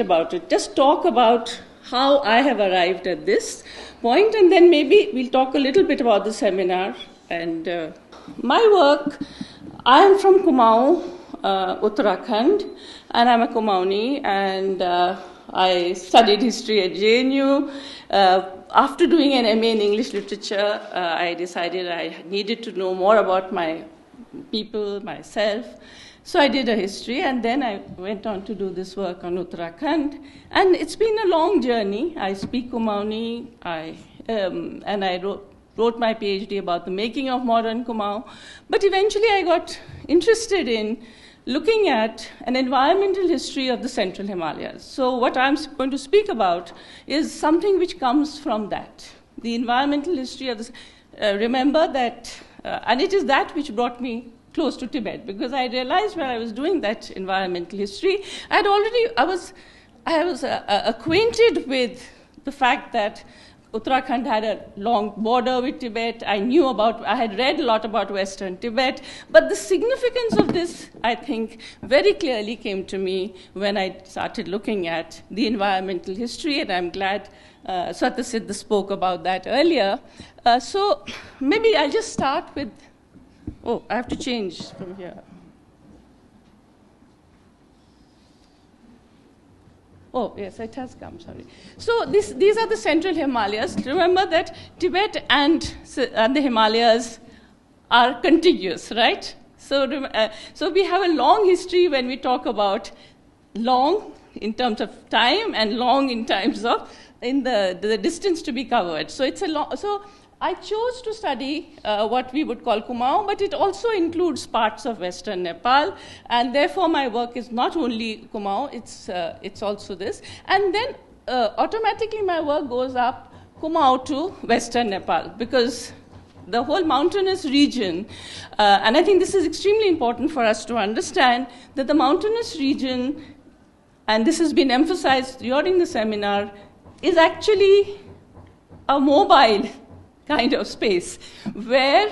about it, just talk about how I have arrived at this point, and then maybe we'll talk a little bit about the seminar and my work. I am from Kumaon, Uttarakhand, and I'm a Kumaoni, and I studied history at JNU. After doing an MA in English literature, I decided I needed to know more about my people, myself. So I did a history, and then I went on to do this work on Uttarakhand. And it's been a long journey. I speak Kumaoni, and I wrote my PhD about the making of modern Kumaon. But eventually I got interested in looking at an environmental history of the Central Himalayas. So what I'm going to speak about is something which comes from that, the environmental history of the. Remember that, and it is that which brought me close to Tibet, because I realized when I was doing that environmental history, I was acquainted with the fact that Uttarakhand had a long border with Tibet. I had read a lot about Western Tibet, but the significance of this, I think, very clearly came to me when I started looking at the environmental history, and I'm glad Swathasiddha spoke about that earlier. So maybe I'll just start with. Oh, I have to change from here. Oh, yes, it has come, sorry. So these are the Central Himalayas. Remember that Tibet and the Himalayas are contiguous, right? So we have a long history when we talk about long in terms of time and long in terms of the distance to be covered. So it's a long. So I chose to study what we would call Kumaon, but it also includes parts of Western Nepal, and therefore my work is not only Kumaon, it's also this. And then automatically my work goes up Kumaon to Western Nepal, because the whole mountainous region, and I think this is extremely important for us to understand, that the mountainous region, and this has been emphasized during the seminar, is actually a mobile kind of space, where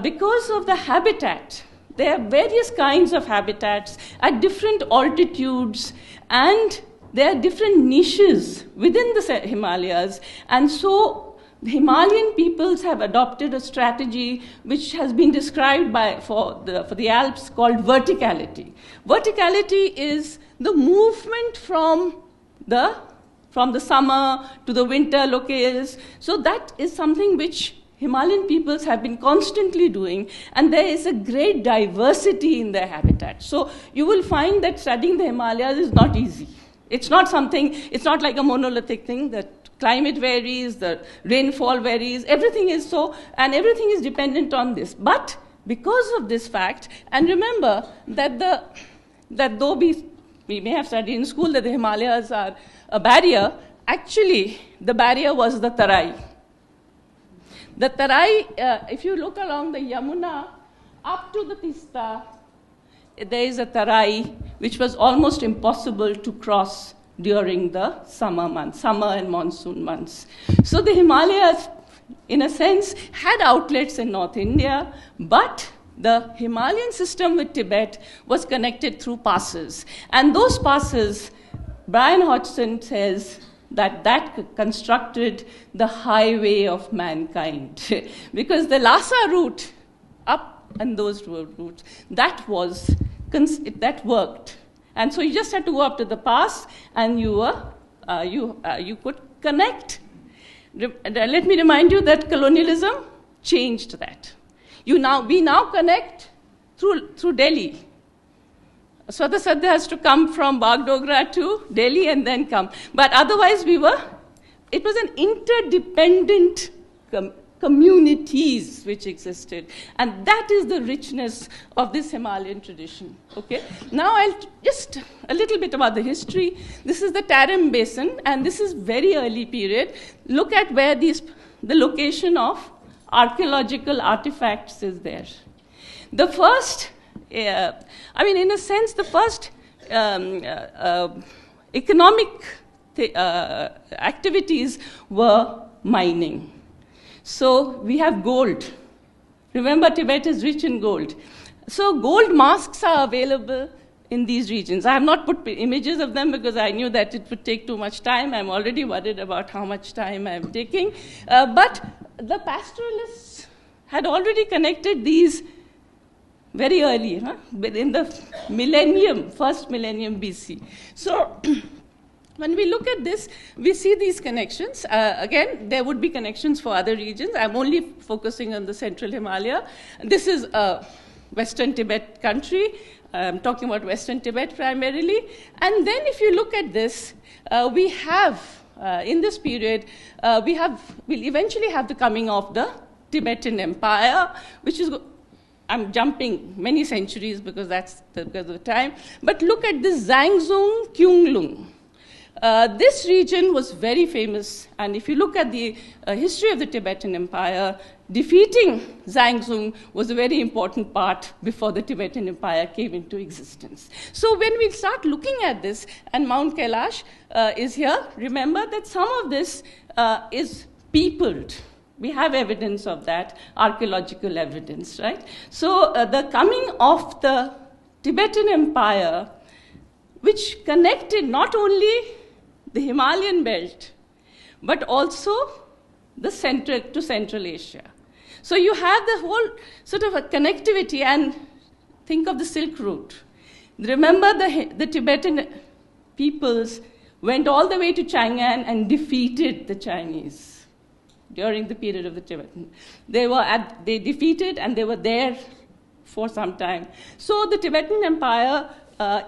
because of the habitat, there are various kinds of habitats at different altitudes, and there are different niches within the Himalayas, and so the Himalayan peoples have adopted a strategy which has been described for the Alps called verticality. Verticality is the movement from the summer to the winter locales. So that is something which Himalayan peoples have been constantly doing, and there is a great diversity in their habitat. So you will find that studying the Himalayas is not easy. It's not like a monolithic thing. The climate varies, the rainfall varies, everything is so, and everything is dependent on this. But because of this fact, and remember that though we may have studied in school that the Himalayas are a barrier, actually the barrier was the Tarai. The Tarai, if you look along the Yamuna up to the Tista, there is a Tarai which was almost impossible to cross during the summer and monsoon months. So the Himalayas, in a sense, had outlets in North India, but the Himalayan system with Tibet was connected through passes. And those passes, Brian Hodgson says that constructed the highway of mankind. Because the Lhasa route, up and those routes, that worked. And so you just had to go up to the pass, and you could connect. Let me remind you that colonialism changed that. We now connect through Delhi. Swathasiddha has to come from Bagdogra to Delhi and then come. But otherwise it was an interdependent communities which existed. And that is the richness of this Himalayan tradition. Okay? Now I'll just a little bit about the history. This is the Tarim Basin, and this is very early period. Look at where the location of archaeological artifacts is there. The first, in a sense, the first economic activities were mining. So we have gold. Remember, Tibet is rich in gold. So gold masks are available in these regions. I have not put images of them because I knew that it would take too much time. I'm already worried about how much time I'm taking. But the pastoralists had already connected these very early, in the millennium, first millennium BC. So when we look at this, we see these connections. Again, there would be connections for other regions. I'm only focusing on the central Himalaya. This is a Western Tibet country. I'm talking about Western Tibet primarily. And then if you look at this, we have, in this period, we'll eventually have the coming of the Tibetan Empire, which is, I'm jumping many centuries because that's because of the time. But look at this Zhangzhung Kyunglung. This region was very famous, and if you look at the history of the Tibetan Empire, defeating Zhangzhung was a very important part before the Tibetan Empire came into existence. So when we start looking at this, and Mount Kailash is here, remember that some of this is peopled. We have evidence of that, archaeological evidence, right? So the coming of the Tibetan Empire, which connected not only the Himalayan belt, but also the Central Asia. So you have the whole sort of a connectivity, and think of the Silk Route. Remember the Tibetan peoples went all the way to Chang'an and defeated the Chinese during the period of the Tibetan. They defeated, and they were there for some time. So the Tibetan Empire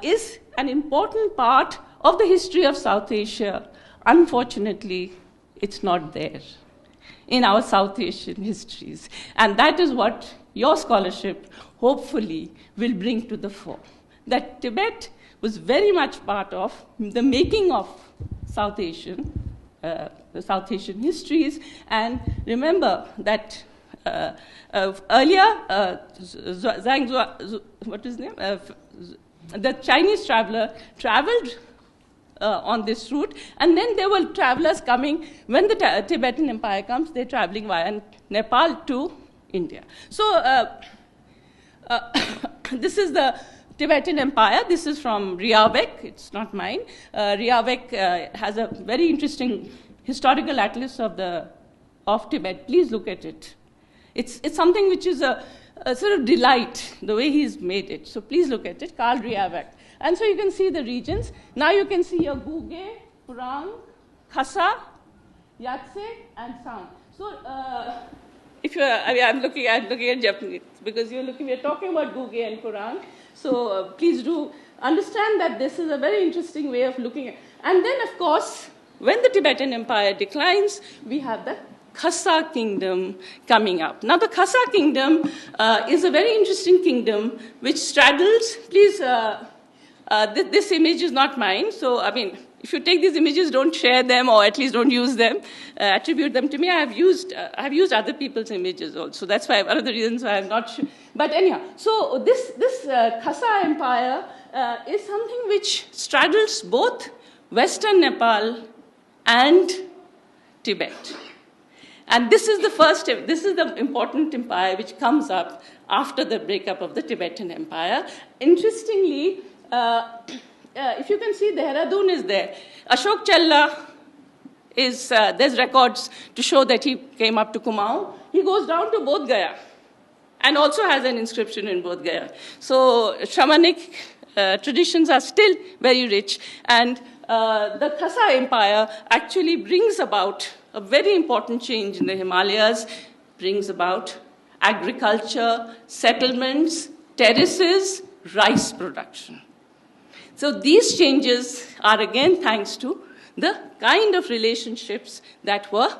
is an important part of the history of South Asia. Unfortunately, it's not there in our South Asian histories. And that is what your scholarship, hopefully, will bring to the fore. That Tibet was very much part of the making of South Asian, the South Asian histories. And remember that earlier, Zhang Zhua, what is his name? The Chinese traveler traveled on this route, and then there were travelers coming. When the Tibetan Empire comes, they're traveling via Nepal to India. So this is the Tibetan Empire. This is from Riawek. It's not mine. Riawek has a very interesting historical atlas of Tibet. Please look at it. It's something which is a sort of delight, the way he's made it. So please look at it, Karl Riawek. And so you can see the regions. Now you can see your Guge, Purang, Khasa, Yatse, and Sang. So if you're, I'm looking at Japanese because we're talking about Guge and Purang. So please do understand that this is a very interesting way of looking at. And then, of course, when the Tibetan Empire declines, we have the Khasa kingdom coming up. Now, the Khasa kingdom is a very interesting kingdom which straddles, please, this image is not mine. So, I mean, if you take these images, don't share them, or at least don't use them, attribute them to me. I have used other people's images also. That's why one of the reasons why I'm not sure. But anyhow, so this Khasa Empire is something which straddles both Western Nepal and Tibet. And this is the important empire which comes up after the breakup of the Tibetan Empire. Interestingly, if you can see, Dehradun is there. Ashok Challa there's records to show that he came up to Kumaon. He goes down to Bodh Gaya and also has an inscription in Bodh Gaya. So shamanic traditions are still very rich. And the Khasa Empire actually brings about a very important change in the Himalayas, brings about agriculture, settlements, terraces, rice production. So these changes are again thanks to the kind of relationships that were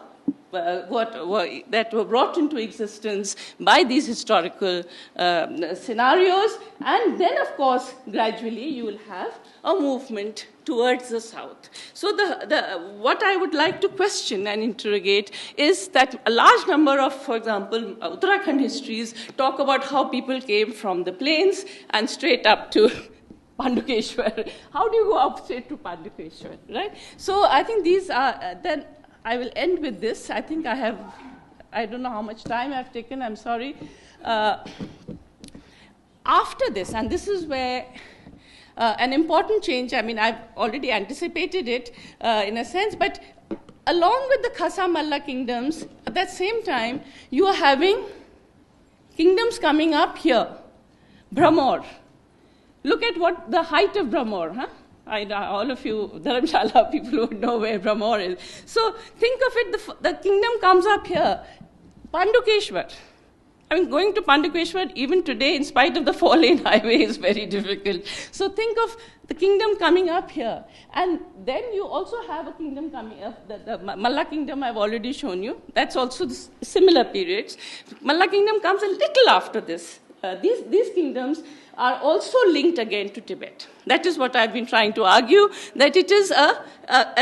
brought into existence by these historical scenarios. And then, of course, gradually you will have a movement towards the south. So what I would like to question and interrogate is that a large number of, for example, Uttarakhand histories talk about how people came from the plains and straight up to Pandukeshwar. How do you go up straight to Pandukeshwar, right? So I think these are, then I will end with this. I think I don't know how much time I've taken, I'm sorry. After this, and this is where an important change. I mean, I've already anticipated it in a sense, but along with the Khasa Malla kingdoms, at that same time, you are having kingdoms coming up here. Brahmor. Look at what the height of Brahmor, huh? All of you, Dharamshala people would know where Brahmor is. So think of it, the kingdom comes up here. Pandukeshwar. I mean, going to Pandukeshwar even today, in spite of the 4-lane highway, is very difficult. So think of the kingdom coming up here. And then you also have a kingdom coming up, the Malla kingdom I've already shown you. That's also the similar periods. Malla kingdom comes a little after this. These kingdoms are also linked again to Tibet. That is what I've been trying to argue, that it is a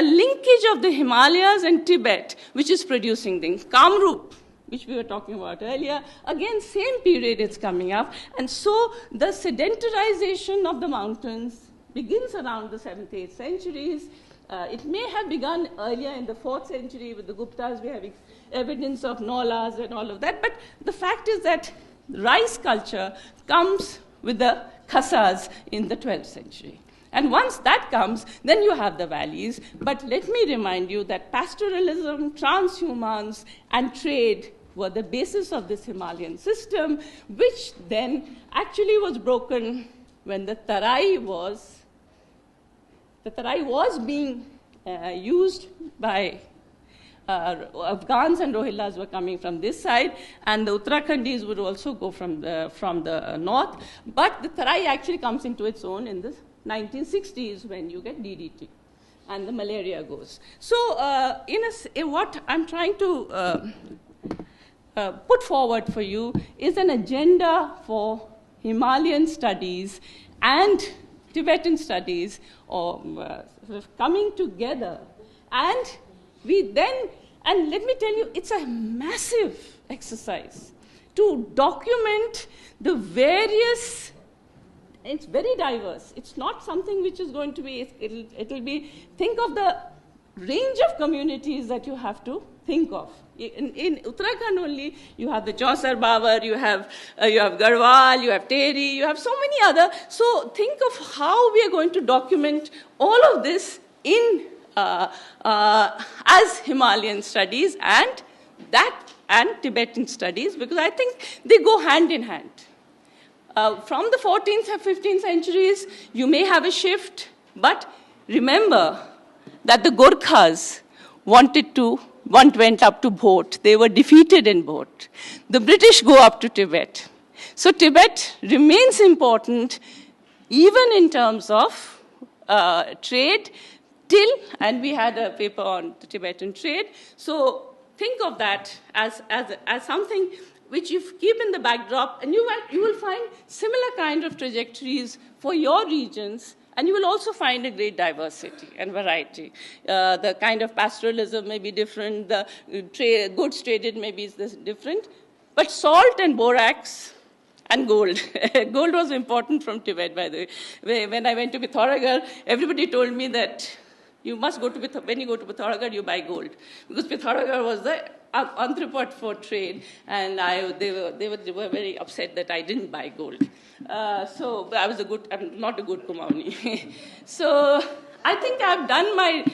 linkage of the Himalayas and Tibet which is producing things. Kamrup, which we were talking about earlier, again, same period it's coming up. And so the sedentarization of the mountains begins around the 7th, 8th centuries. It may have begun earlier in the 4th century with the Guptas. We have evidence of Naulas and all of that. But the fact is that rice culture comes with the Khasas in the 12th century. And once that comes, then you have the valleys. But let me remind you that pastoralism, transhumance, and trade were the basis of this Himalayan system, which then actually was broken when the Tarai was being used by Afghans and Rohillas were coming from this side, and the Uttarakhandis would also go from the north. But the Tarai actually comes into its own in the 1960s when you get DDT, and the malaria goes. So what I'm trying to put forward for you is an agenda for Himalayan studies and Tibetan studies, or sort of coming together. And let me tell you, it's a massive exercise to document the various. It's very diverse. It's not something which is going to be, it'll be, think of the range of communities that you have to think of. In Uttarakhand only, you have the Chausar Babar, you have Garhwal, you have Tehri, you have so many other. So think of how we are going to document all of this in as Himalayan studies and Tibetan studies, because I think they go hand in hand. From the 14th and 15th centuries, you may have a shift, but remember that the Gorkhas went up to Bhot. They were defeated in Bhot. The British go up to Tibet. So Tibet remains important even in terms of trade and we had a paper on the Tibetan trade. So think of that as something which you keep in the backdrop, and you will find similar kind of trajectories for your regions, and you will also find a great diversity and variety. The kind of pastoralism may be different, the goods traded may be different, but salt and borax and gold. Gold was important from Tibet, by the way. When I went to Pithoragarh, everybody told me that you must when you go to Pithoragarh, you buy gold. Because Pithoragarh was the entrepot for trade, and they were very upset that I didn't buy gold. So I'm not a good Kumaoni. So I think I've done my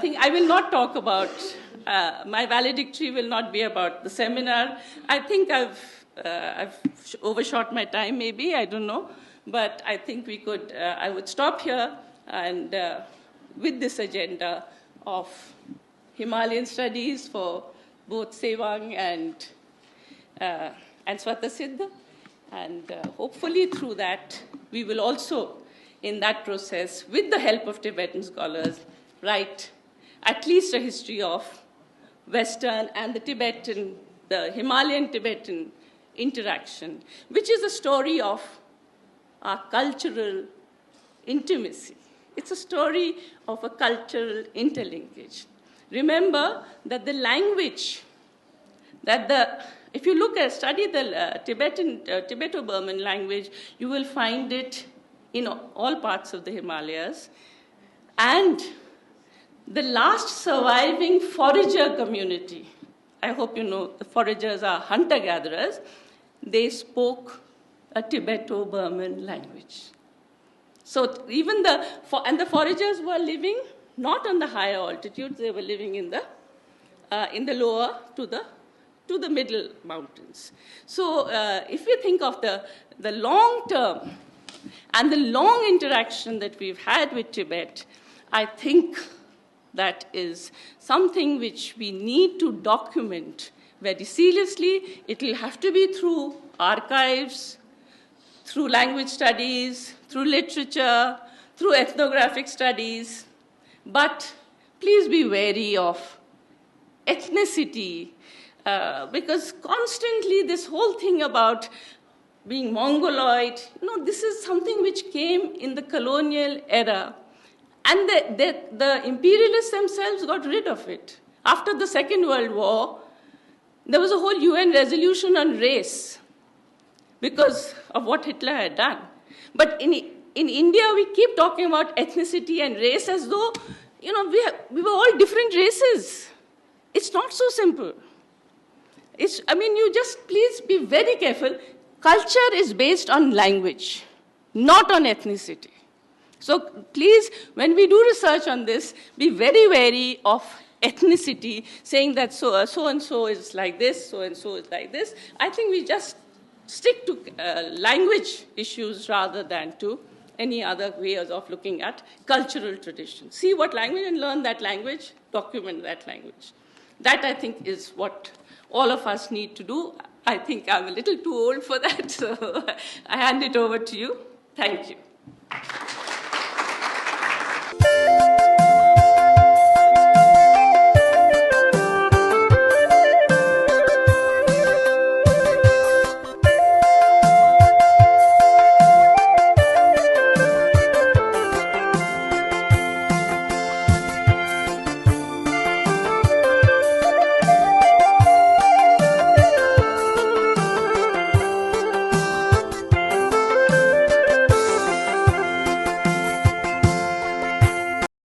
thing. I will not talk about, my valedictory will not be about the seminar. I think I've overshot my time, maybe, I don't know. But I think I would stop here, and with this agenda of Himalayan studies for both Sevang and Svatasiddha. And hopefully through that, we will also, in that process, with the help of Tibetan scholars, write at least a history of Western and the Himalayan-Tibetan interaction, which is a story of our cultural intimacy. It's a story of a cultural interlinkage. Remember that the language, if you study the Tibeto-Burman language, you will find it in all parts of the Himalayas. And the last surviving forager community, I hope you know the foragers are hunter-gatherers, they spoke a Tibeto-Burman language. So even and the foragers were living not on the higher altitudes, they were living in the lower to the middle mountains. So if we think of the long term and the long interaction that we've had with Tibet, I think that is something which we need to document very seriously. It will have to be through archives, through language studies, through literature, through ethnographic studies. But please be wary of ethnicity, because constantly this whole thing about being Mongoloid, this is something which came in the colonial era. And the imperialists themselves got rid of it. After the Second World War, there was a whole UN resolution on race because of what Hitler had done. But in India, we keep talking about ethnicity and race as though, we were all different races. It's not so simple. You just please be very careful. Culture is based on language, not on ethnicity. So please, when we do research on this, be very wary of ethnicity, saying that so-and-so is like this, so-and-so is like this. I think we just stick to language issues rather than to any other ways of looking at cultural traditions. See what language and learn that language, document that language. That, I think, is what all of us need to do. I think I'm a little too old for that, so I hand it over to you. Thank you.